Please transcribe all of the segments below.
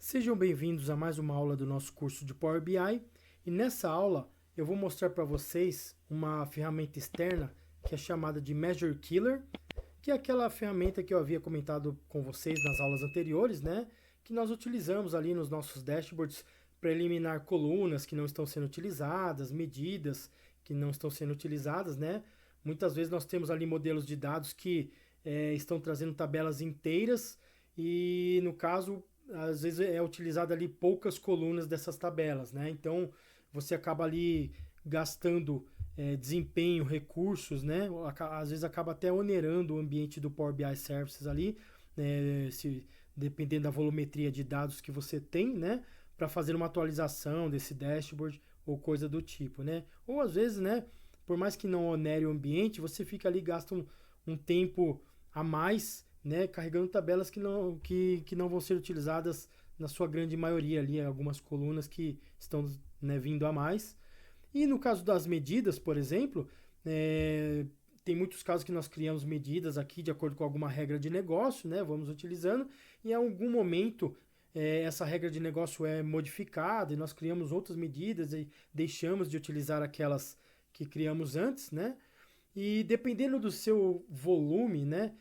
Sejam bem-vindos a mais uma aula do nosso curso de Power BI e nessa aula eu vou mostrar para vocês uma ferramenta externa que é chamada de Measure Killer, que é aquela ferramenta que eu havia comentado com vocês nas aulas anteriores, né? Que nós utilizamos ali nos nossos dashboards para eliminar colunas que não estão sendo utilizadas, medidas que não estão sendo utilizadas, né? Muitas vezes nós temos ali modelos de dados que estão trazendo tabelas inteiras e no caso às vezes é utilizado ali poucas colunas dessas tabelas, né? Então você acaba ali gastando desempenho, recursos, né? Às vezes acaba até onerando o ambiente do Power BI Services ali, dependendo da volumetria de dados que você tem, né? Para fazer uma atualização desse dashboard ou coisa do tipo, né? Ou às vezes, né? Por mais que não onere o ambiente, você fica ali, gasta um tempo a mais, né, carregando tabelas que não vão ser utilizadas na sua grande maioria ali, algumas colunas que estão, né, vindo a mais. E no caso das medidas, por exemplo, tem muitos casos que nós criamos medidas aqui de acordo com alguma regra de negócio, né, vamos utilizando, e em algum momento essa regra de negócio é modificada e nós criamos outras medidas e deixamos de utilizar aquelas que criamos antes, né? E dependendo do seu volume, né,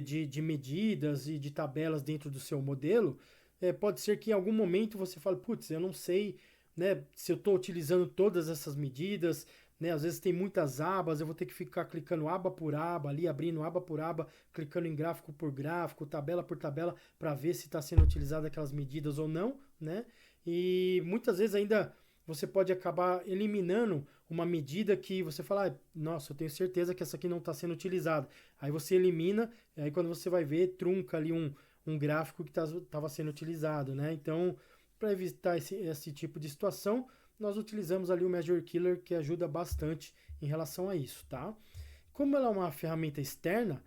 de medidas e de tabelas dentro do seu modelo, pode ser que em algum momento você fale, putz, eu não sei, né, se eu estou utilizando todas essas medidas, né, às vezes tem muitas abas, eu vou ter que ficar clicando aba por aba ali, abrindo aba por aba, clicando em gráfico por gráfico, tabela por tabela, para ver se está sendo utilizada aquelas medidas ou não, né? E muitas vezes ainda você pode acabar eliminando uma medida que você fala, nossa, eu tenho certeza que essa aqui não está sendo utilizada. Aí você elimina, e aí quando você vai ver, trunca ali um gráfico que estava sendo utilizado, né? Então, para evitar esse tipo de situação, nós utilizamos ali o Measure Killer, que ajuda bastante em relação a isso, tá? Como ela é uma ferramenta externa,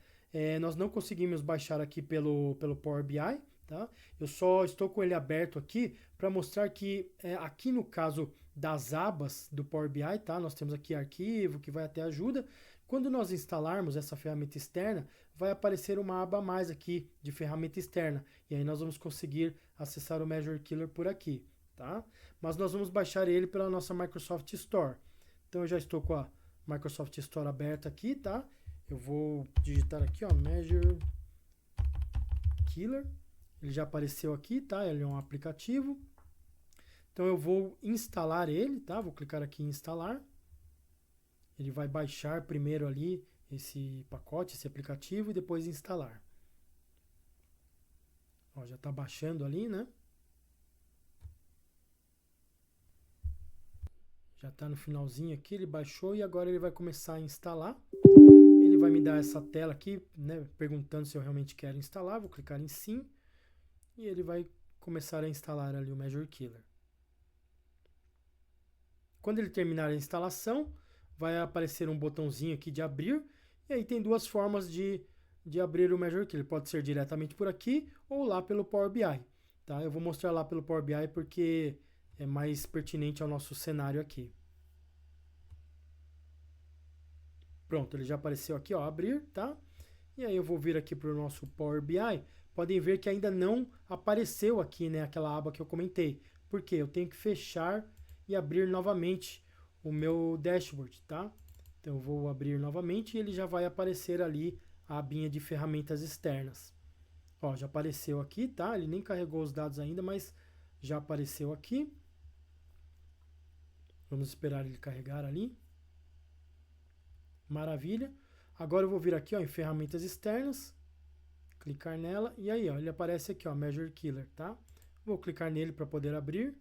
nós não conseguimos baixar aqui pelo Power BI, tá? Eu só estou com ele aberto aqui para mostrar que aqui no caso das abas do Power BI, tá? Nós temos aqui arquivo que vai até ajuda. Quando nós instalarmos essa ferramenta externa, vai aparecer uma aba a mais aqui de ferramenta externa. E aí nós vamos conseguir acessar o Measure Killer por aqui, tá? Mas nós vamos baixar ele pela nossa Microsoft Store. Então eu já estou com a Microsoft Store aberta aqui, tá? Eu vou digitar aqui, ó, Measure Killer. Ele já apareceu aqui, tá? Ele é um aplicativo. Então eu vou instalar ele, tá? Vou clicar aqui em instalar. Ele vai baixar primeiro ali esse pacote, esse aplicativo e depois instalar. Ó, já está baixando ali, né? Já está no finalzinho aqui, ele baixou e agora ele vai começar a instalar. Ele vai me dar essa tela aqui, né, perguntando se eu realmente quero instalar. Vou clicar em sim e ele vai começar a instalar ali o Measure Killer. Quando ele terminar a instalação, vai aparecer um botãozinho aqui de abrir. E aí tem duas formas de abrir o Measure Killer. Pode ser diretamente por aqui ou lá pelo Power BI. Tá? Eu vou mostrar lá pelo Power BI porque é mais pertinente ao nosso cenário aqui. Pronto, ele já apareceu aqui, ó, abrir, tá? E aí eu vou vir aqui para o nosso Power BI. Podem ver que ainda não apareceu aqui, né, aquela aba que eu comentei. Por quê? Eu tenho que fechar e abrir novamente o meu dashboard, tá? Então eu vou abrir novamente e ele já vai aparecer ali a abinha de ferramentas externas. Ó, já apareceu aqui, tá? Ele nem carregou os dados ainda, mas já apareceu aqui. Vamos esperar ele carregar ali. Maravilha. Agora eu vou vir aqui, ó, em ferramentas externas, clicar nela e aí, ó, ele aparece aqui, ó, Measure Killer, tá? Vou clicar nele para poder abrir.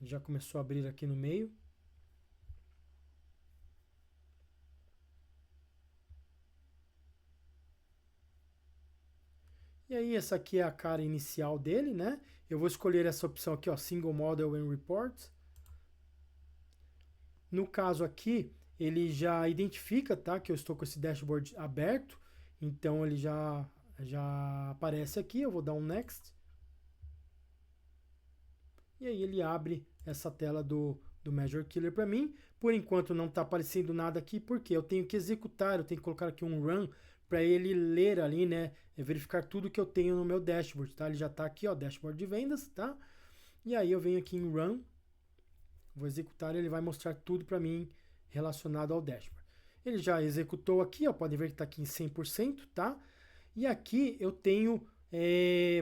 Ele já começou a abrir aqui no meio. E aí, essa aqui é a cara inicial dele, né? Eu vou escolher essa opção aqui, ó, Single Model and Report. No caso aqui, ele já identifica, tá, que eu estou com esse dashboard aberto. Então, ele já aparece aqui. Eu vou dar um Next. E aí, ele abre essa tela do Measure Killer para mim. Por enquanto não está aparecendo nada aqui, porque eu tenho que executar, eu tenho que colocar aqui um run para ele ler ali, né? Verificar tudo que eu tenho no meu dashboard, tá? Ele já está aqui, ó, dashboard de vendas, tá? E aí eu venho aqui em run, vou executar, ele vai mostrar tudo para mim relacionado ao dashboard. Ele já executou aqui, ó, pode ver que está aqui em 100%, tá? E aqui eu tenho,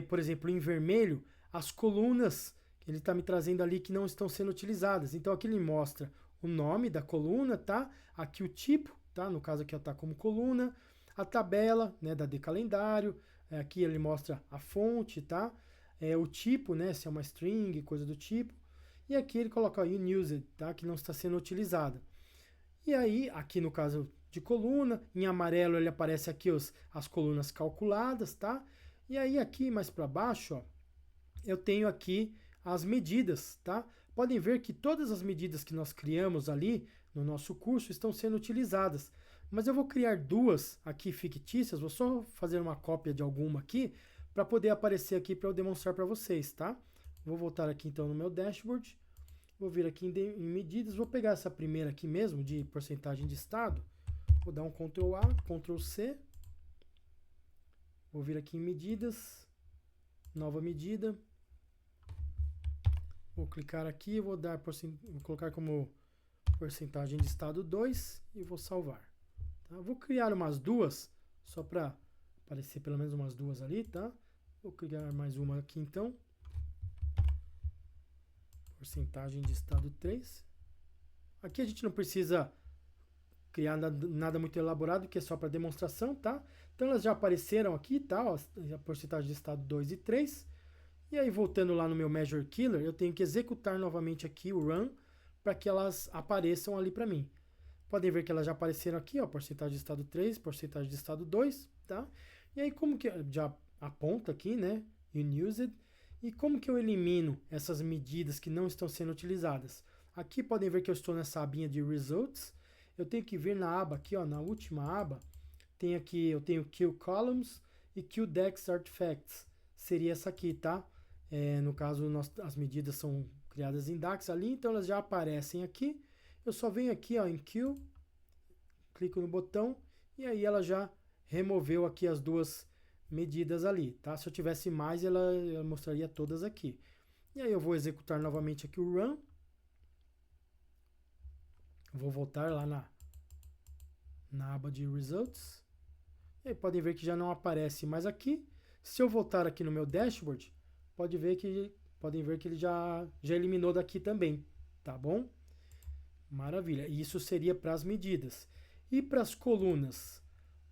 por exemplo, em vermelho, as colunas que ele está me trazendo ali que não estão sendo utilizadas. Então aqui ele mostra o nome da coluna, tá? Aqui o tipo, tá? No caso aqui está como coluna, a tabela, né, da decalendário, aqui ele mostra a fonte, tá? O tipo, né, se é uma string, coisa do tipo. E aqui ele coloca unused, tá? Que não está sendo utilizada. E aí, aqui no caso de coluna, em amarelo ele aparece aqui as colunas calculadas, tá? E aí aqui mais para baixo, ó, eu tenho aqui as medidas, tá? Podem ver que todas as medidas que nós criamos ali no nosso curso estão sendo utilizadas. Mas eu vou criar duas aqui fictícias, vou só fazer uma cópia de alguma aqui para poder aparecer aqui para eu demonstrar para vocês, tá? Vou voltar aqui então no meu dashboard. Vou vir aqui em medidas, vou pegar essa primeira aqui mesmo, de porcentagem de estado. Vou dar um Ctrl A, Ctrl C. Vou vir aqui em medidas, nova medida. Vou clicar aqui, vou colocar como porcentagem de estado 2 e vou salvar. Tá? Vou criar umas duas, só para aparecer pelo menos umas duas ali, tá? Vou criar mais uma aqui então. Porcentagem de estado 3. Aqui a gente não precisa criar nada muito elaborado, que é só para demonstração, tá? Então elas já apareceram aqui, tá? Ó, a porcentagem de estado 2 e 3. E aí voltando lá no meu Measure Killer, eu tenho que executar novamente aqui o run para que elas apareçam ali para mim. Podem ver que elas já apareceram aqui, ó, porcentagem de estado 3, porcentagem de estado 2, tá? E aí como que já aponta aqui, né? Unused. E como que eu elimino essas medidas que não estão sendo utilizadas? Aqui podem ver que eu estou nessa abinha de Results. Eu tenho que vir na aba aqui, ó, na última aba, tem aqui, eu tenho Kill Columns e Kill Dex Artifacts. Seria essa aqui, tá? No caso, as medidas são criadas em DAX ali, então elas já aparecem aqui. Eu só venho aqui, ó, em Kill, clico no botão e aí ela já removeu aqui as duas medidas ali, tá? Se eu tivesse mais, ela mostraria todas aqui. E aí eu vou executar novamente aqui o run. Vou voltar lá na aba de results. E aí podem ver que já não aparece mais aqui. Se eu voltar aqui no meu dashboard, podem ver que ele já eliminou daqui também, tá bom? Maravilha. E isso seria para as medidas. E para as colunas?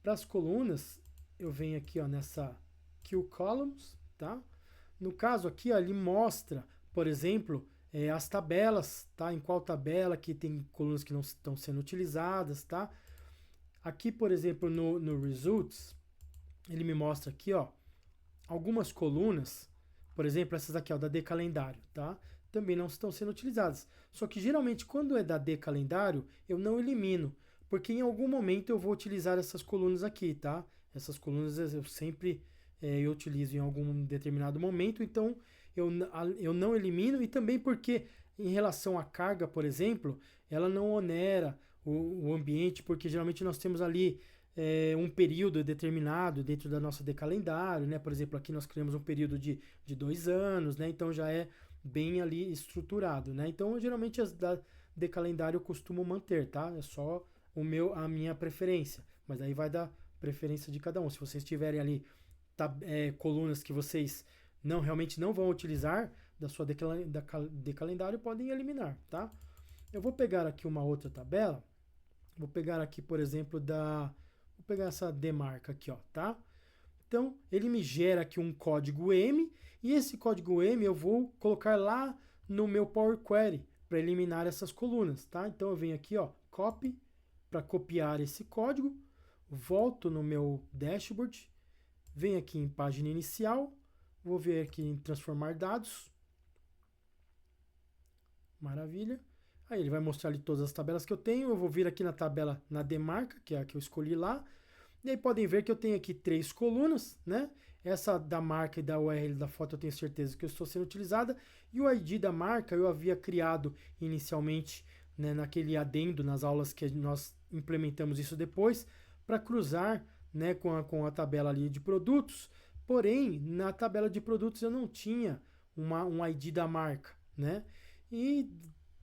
Para as colunas, eu venho aqui, ó, nessa Kill Columns, tá? No caso aqui, ó, ele mostra, por exemplo, as tabelas, tá? Em qual tabela que tem colunas que não estão sendo utilizadas, tá? Aqui, por exemplo, no Results, ele me mostra aqui, ó, algumas colunas, por exemplo, essas aqui, ó, da decalendário, tá? Também não estão sendo utilizadas. Só que geralmente quando é da decalendário, eu não elimino, porque em algum momento eu vou utilizar essas colunas aqui, tá? Essas colunas eu sempre eu utilizo em algum determinado momento, então eu não elimino, e também porque em relação à carga, por exemplo, ela não onera o ambiente, porque geralmente nós temos ali um período determinado dentro da nossa decalendário, né? Por exemplo, aqui nós criamos um período de 2 anos, né? Então já é bem ali estruturado, né? Então geralmente as da decalendário eu costumo manter, tá? É só a minha preferência, mas aí vai dar preferência de cada um. Se vocês tiverem ali colunas que vocês realmente não vão utilizar da sua decalendário, podem eliminar, tá? Eu vou pegar aqui uma outra tabela, vou pegar aqui, por exemplo, vou pegar essa demarca aqui, ó, tá? Então, ele me gera aqui um código M, e esse código M eu vou colocar lá no meu Power Query para eliminar essas colunas, tá? Então, eu venho aqui, ó, copy, para copiar esse código, volto no meu dashboard, venho aqui em página inicial, vou ver aqui em transformar dados. Maravilha. Aí ele vai mostrar ali todas as tabelas que eu tenho. Eu vou vir aqui na tabela, na demarca, que é a que eu escolhi lá. E aí podem ver que eu tenho aqui 3 colunas, né? Essa da marca e da URL da foto eu tenho certeza que eu estou sendo utilizada. E o ID da marca eu havia criado inicialmente né, naquele adendo, nas aulas que nós implementamos isso depois, para cruzar, né, com a tabela ali de produtos. Porém, na tabela de produtos eu não tinha um ID da marca, né? E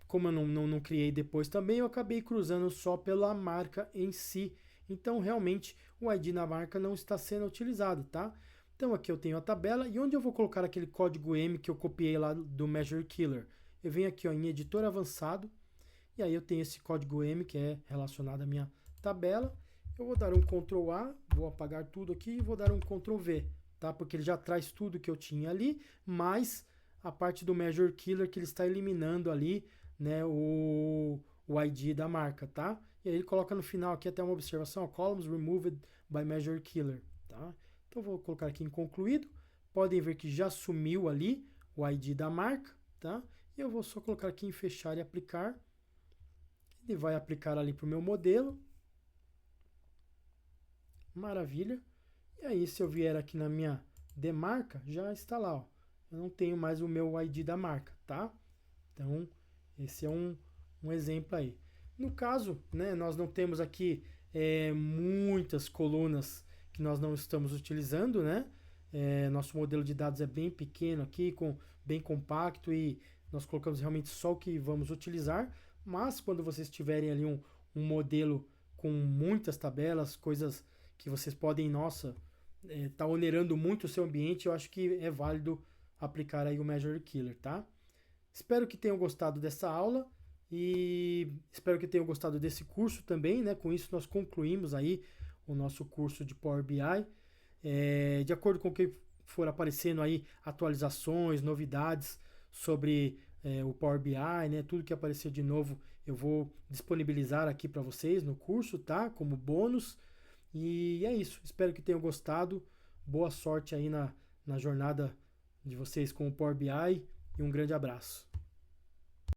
como eu não criei depois também, eu acabei cruzando só pela marca em si. Então, realmente, o ID da marca não está sendo utilizado, tá? Então, aqui eu tenho a tabela. E onde eu vou colocar aquele código M que eu copiei lá do Measure Killer? Eu venho aqui ó, em Editor Avançado. E aí eu tenho esse código M que é relacionado à minha tabela. Eu vou dar um Ctrl A, vou apagar tudo aqui e vou dar um Ctrl V, tá? Porque ele já traz tudo que eu tinha ali, mais a parte do Measure Killer que ele está eliminando ali, né, o ID da marca, tá? E aí ele coloca no final aqui até uma observação, columns removed by Measure Killer, tá? Então eu vou colocar aqui em concluído. Podem ver que já sumiu ali o ID da marca, tá? E eu vou só colocar aqui em fechar e aplicar. Ele vai aplicar ali para o meu modelo. Maravilha. E aí, se eu vier aqui na minha demarca, já está lá, ó. Eu não tenho mais o meu ID da marca, tá? Então, esse é um exemplo aí. No caso, né, nós não temos aqui muitas colunas que nós não estamos utilizando, né? Nosso modelo de dados é bem pequeno aqui, bem compacto e nós colocamos realmente só o que vamos utilizar. Mas quando vocês tiverem ali um modelo com muitas tabelas, coisas que vocês podem, nossa, tá onerando muito o seu ambiente, eu acho que é válido aplicar aí o Measure Killer, tá? Espero que tenham gostado dessa aula e espero que tenham gostado desse curso também, né? Com isso nós concluímos aí o nosso curso de Power BI. De acordo com o que for aparecendo aí, atualizações, novidades sobre o Power BI, né? Tudo que aparecer de novo eu vou disponibilizar aqui para vocês no curso, tá? Como bônus. E é isso. Espero que tenham gostado. Boa sorte aí na jornada de vocês com o Power BI e um grande abraço.